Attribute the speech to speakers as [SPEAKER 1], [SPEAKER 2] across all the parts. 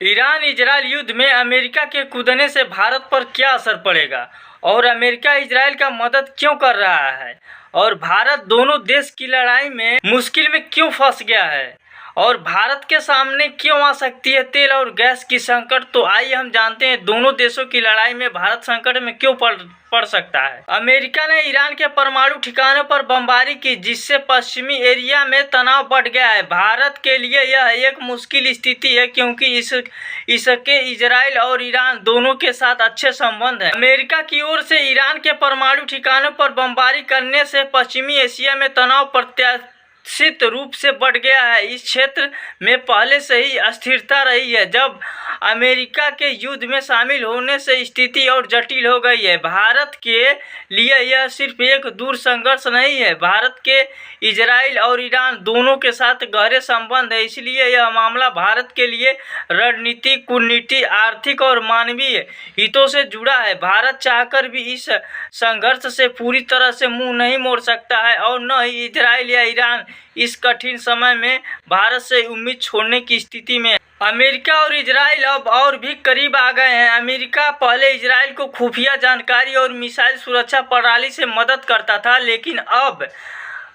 [SPEAKER 1] Iran Israel युद्ध में America के कूदने से भारत पर क्या असर पड़ेगा और अमेरिका इजरायल का मदद क्यों कर रहा है और भारत दोनों देश की लड़ाई में मुश्किल में क्यों फंस गया है और भारत के सामने क्यों आ सकती है तेल और गैस की संकट। तो आइए हम जानते हैं दोनों देशों की लड़ाई में भारत संकट में क्यों पड़ सकता है। अमेरिका ने ईरान के परमाणु ठिकानों पर बमबारी की जिससे पश्चिमी एरिया में तनाव बढ़ गया है। भारत के लिए यह एक मुश्किल स्थिति है क्योंकि इसके इजराइल और ईरान दोनों के साथ अच्छे संबंध हैं। अमेरिका की ओर से ईरान के परमाणु ठिकानों पर बमबारी करने से पश्चिमी एशिया में तनाव प्रत्याशित रूप से बढ़ गया है। इस क्षेत्र में पहले से ही अस्थिरता रही है। जब अमेरिका के युद्ध में शामिल होने से स्थिति और जटिल हो गई है। भारत के लिए यह सिर्फ एक दूर संघर्ष नहीं है। भारत के इजराइल और ईरान दोनों के साथ गहरे संबंध है, इसलिए यह मामला भारत के लिए रणनीतिक, कूटनीतिक, आर्थिक और मानवीय हितों से जुड़ा है। भारत चाहकर भी इस संघर्ष से पूरी तरह से मुंह नहीं मोड़ सकता है और न ही इजराइल या ईरान इस कठिन समय में भारत से उम्मीद छोड़ने की स्थिति में। अमेरिका और इजराइल अब और भी करीब आ गए हैं। अमेरिका पहले इजराइल को खुफिया जानकारी और मिसाइल सुरक्षा प्रणाली से मदद करता था, लेकिन अब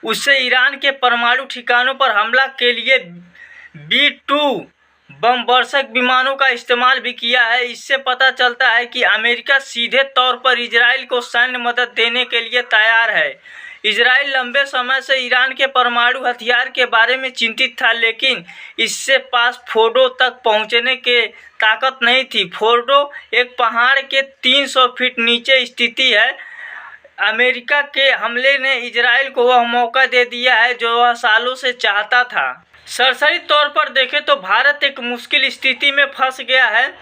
[SPEAKER 1] उससे ईरान के परमाणु ठिकानों पर हमला के लिए B-2 बमवर्षक विमानों का इस्तेमाल भी किया है। इससे पता चलता है कि अमेरिका सीधे तौर पर इजराइल को सैन्य मदद देने के लिए तैयार है। इजराइल लंबे समय से ईरान के परमाणु हथियार के बारे में चिंतित था, लेकिन इससे पास फोर्डो तक पहुंचने की ताकत नहीं थी। फोर्डो एक पहाड़ के 300 फीट नीचे स्थित है। अमेरिका के हमले ने इजराइल को वह मौका दे दिया है जो वह सालों से चाहता था। सरसरी तौर पर देखें तो भारत एक मुश्किल स्थिति में फंस गया है।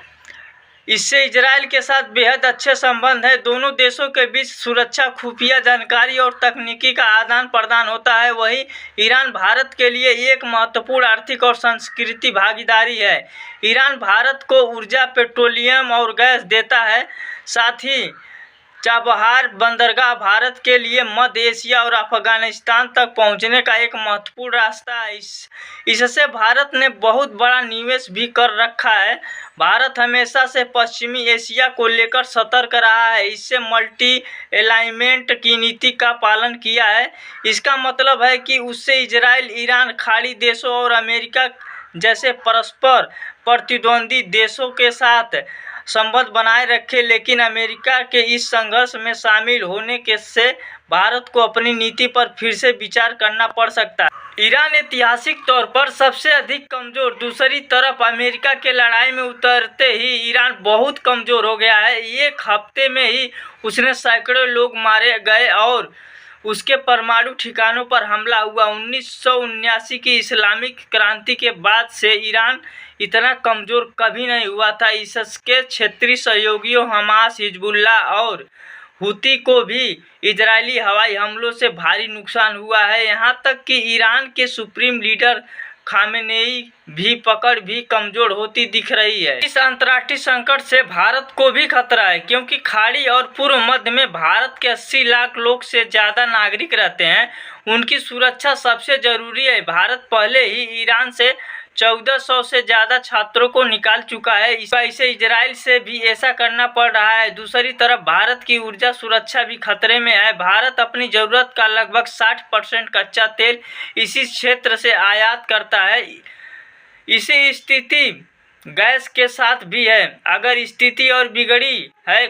[SPEAKER 1] इससे इजराइल के साथ बेहद अच्छे संबंध है। दोनों देशों के बीच सुरक्षा, खुफिया जानकारी और तकनीकी का आदान प्रदान होता है। वहीं ईरान भारत के लिए एक महत्वपूर्ण आर्थिक और सांस्कृतिक भागीदारी है। ईरान भारत को ऊर्जा, पेट्रोलियम और गैस देता है। साथ ही चाबहार बंदरगाह भारत के लिए मध्य एशिया और अफगानिस्तान तक पहुंचने का एक महत्वपूर्ण रास्ता है। इससे भारत ने बहुत बड़ा निवेश भी कर रखा है। भारत हमेशा से पश्चिमी एशिया को लेकर सतर्क रहा है। इससे मल्टी अलाइनमेंट की नीति का पालन किया है। इसका मतलब है कि उससे इजराइल, ईरान, खाड़ी देशों और अमेरिका जैसे परस्पर प्रतिद्वंदी देशों के साथ संबंध बनाए रखे। लेकिन अमेरिका के इस संघर्ष में शामिल होने के से भारत को अपनी नीति पर फिर से विचार करना पड़ सकता है। ईरान ऐतिहासिक तौर पर सबसे अधिक कमजोर, दूसरी तरफ अमेरिका के लड़ाई में उतरते ही ईरान बहुत कमजोर हो गया है। एक हफ्ते में ही उसने सैकड़ों लोग मारे गए और उसके परमाणु ठिकानों पर हमला हुआ। 1979 की इस्लामिक क्रांति के बाद से ईरान इतना कमज़ोर कभी नहीं हुआ था। इसके क्षेत्रीय सहयोगियों हमास, हिजबुल्लाह और हुती को भी इजरायली हवाई हमलों से भारी नुकसान हुआ है। यहाँ तक कि ईरान के सुप्रीम लीडर खामेनेई भी पकड़ भी कमजोर होती दिख रही है। इस अंतर्राष्ट्रीय संकट से भारत को भी खतरा है क्योंकि खाड़ी और पूर्व मध्य में भारत के 80 लाख लोग से ज़्यादा नागरिक रहते हैं। उनकी सुरक्षा सबसे जरूरी है। भारत पहले ही ईरान से 1400 से ज़्यादा छात्रों को निकाल चुका है। इसे इजराइल से भी ऐसा करना पड़ रहा है। दूसरी तरफ भारत की ऊर्जा सुरक्षा भी खतरे में है। भारत अपनी ज़रूरत का लगभग 60% कच्चा तेल इसी क्षेत्र से आयात करता है। इसी स्थिति गैस के साथ भी है। अगर स्थिति और बिगड़ी है